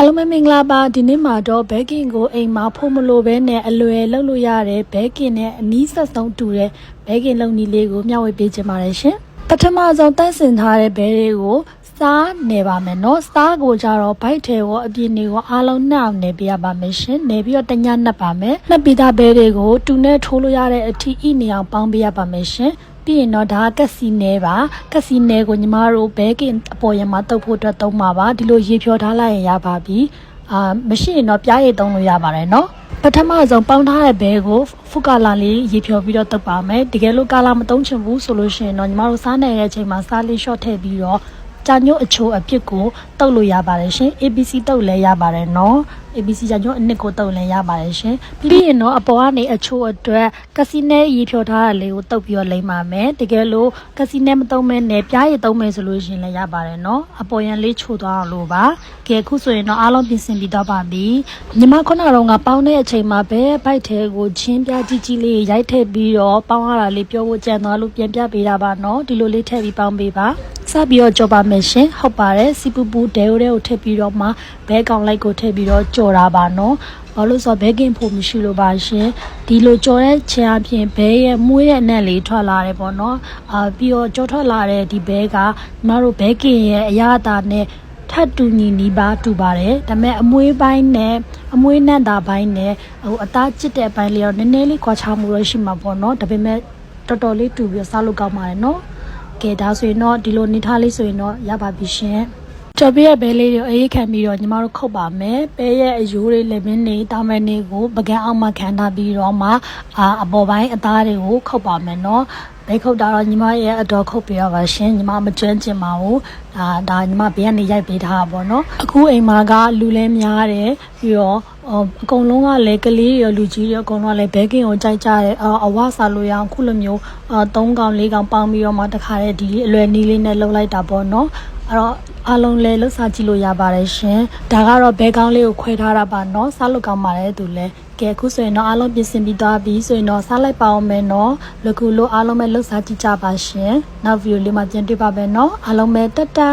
အားလုံးပဲမင်္ဂလာပါဒီနေ့မှာတော့ဘဲကင်ကိုအိမ်မှာဖို့မလို့ပဲနဲ့အလွယ်လုပ်လို့ရတယ်ဘဲကင်နဲ့အနီးဆက်ဆုံးတူတဲ့ဘဲကင်လုပ်နည်းလေးကိုမျှဝေပေးချင်ပါတယ်ရှင်ပထမဆုံးတန့်စင်ထားတဲ့ဘဲတွေကိုစားနေပါမယ်เนาะစားကိုကြတော့ဘိုက်ထဲကိုအပြင်းတွေကိုအားလုံးနှောက်နေပြရပါမယ်ရှင်နေပြီးတော့တညနှက်ပါမယ်နှက်ပြီးသားဘဲတွေကိုတူနဲ့ထိုးလို့ရတဲ့အထီဣနေအောင်ပေါင်းပေးရပါမယ်ရှင်ပြီးရင်တော့ဒါကက်စီနဲပါကက်စီနဲကိုညီမတို့ဘဲကင်အပေါ်ရမှာတုပ်ဖို့အတွက်သုံးပါပါဒီလိုရေဖြောထားလိုက်ရင်ရပါပြီမရှိရင်တော့ပြားရည်သုံးလို့ရပါတယ်เนาะပထမဆုံးပေါင်းထားတဲ့ဘဲကိုဖုကာလာလေးရေဖြောပြီးတော့တုပ်ပါမယ်တကယ်လို့ကာလာမသုံးချင်ဘူးဆိုလို့ရှိရင်တော့ညီမတို့စားနေတဲ့အချိန်မှာစားလေး short ထည့်ပြီးတော့ကြာညို့အချိုအပြစ်ကိုတုပ်လို့ရပါတယ်ရှင် ABC တုပ်လည်းရပါတယ်เนาะ ABC ကြာညို့အနစ်ကိုတုပ်လည်းရပါတယ်ရှင်ပြီးရင်တော့အပေါ်ကနေအချိုအတွက်ကစီနဲရေဖြောထားတာလေးကိုတုပ်ပြီးတော့လိမ့်ပါမယ်တကယ်လို့ကစီနဲမသုံးမဲနဲ့ပြားရည်သုံးမဲဆိုလို့ရှိရင်လည်းရပါတယ်เนาะအပေါ်ရန်လေးချိုသွားအောင်လို့ပါကဲအခုဆိုရင်တော့အားလုံးပြင်ဆင်ပြီးတော့ပါပြီညီမခုနကတော့ကပေါင်းတဲ့အချိန်မှာပဲဘိုက်ထဲကိုချင်းပြားကြီးကြီးလေးရိုက်ထည့်ပြီးတော့ပေါင်းရတာလေးပြောဖို့ကြံသွားလို့ပြန်ပြပေးတာပါเนาะဒီလိုလေးထည့်ပြီးပေါင်းပေးပါစပြီးတော့ကြော်ပါမယ်ရှင်ဟုတ်ပါတယ်စီပူပူဒဲကိုထည့်ပြီးတော့မှဘဲကောင်လိုက်ကိုထည့်ပြီးတော့ကြော်တာပါနော်ဘာလို့ဆိုဘဲကင်ဖို့မရှိလို့ပါရှင်ဒီလိုကြော်တဲ့ချင်အပြင်ဘဲရဲ့မွေးတဲ့အနက်လေးထွက်လာတယ်ပေါ့နော်ပြီးတော့ကြော်ထွက်လာတဲ့ဒီဘဲကညီမတို့ဘဲကင်ရဲ့အရသာနဲ့ထပ်တူညီနီးပါတူပါတယ်ဒါပေမဲ့အမွေးပိုင်းနဲ့အမွေးနံ့တာပိုင်းနဲ့အသားကျစ်တဲ့အပိုင်းလေးတော့နည်းနည်းလေးခွာခြားမှုရရှိမှာပေါ့နော်ဒါပေမဲ့တော်တော်လေးတူပြီးစားလို့ကောင်းပါတယ်နော်ကဲဒါဆိုရင်တော့ဒီလိုနေထားလေးဆိုရင်တော့ရပါပြီရှင်ကြော်ပြရဲ့ဘဲလေးတွေအေးခံပြီးတော့ညီမတို့ခုတ်ပါမယ်ပဲရဲ့အယိုးတွေလည်းမင်းနေတာမန်တွေကိုပကံအောင်မှခံထားပြီးတော့မှအပေါ်ပိုင်းအသားတွေကိုခုတ်ပါမယ်နော်ဘဲခုတ်တာတော့ညီမရဲ့အတော်ခုတ်ပြရပါရှင်ညီမမကျွမ်းကျင်ပါဘူးဒါညီမဘေးကနေရိုက်ပေးထားတာပေါ့နော်အခုအိမ်မှာကလူလဲများတယ်ပြီးတော့အကုန်လုံးကလည်းကလေးတွေလူကြီးတွေအကုန်လုံးကလည်းဘဲကင်ကိုကြိုက်ကြတယ်အဝစားလို့ရအောင်ခုလိုမျိုး3កောင်4កောင်ပေါင်းပြီးတော့မှတခါတည်းဒီအလွယ်နီးလေးနဲ့လှုပ်လိုက်တာပေါ့နော်အဲ့တော့အားလုံးလည်းလှုပ်စားကြည့်လို့ရပါတယ်ရှင်ဒါကတော့ဘဲကောင်းလေးကိုခွဲထားတာပါเนาะစားလို့ကောင်းပါတယ်သူလည်းကဲအခုဆိုရင်တော့အားလုံးပြင်ဆင်ပြီးသွားပြီဆိုရင်တော့စားလိုက်ပါအောင်မယ်เนาะလကူလို့အားလုံးပဲလှုပ်စားကြည့်ကြပါရှင်နောက်ဗီဒီယိုလေးမှာပြန်တွေ့ပါမယ်เนาะအားလုံးပဲတတာ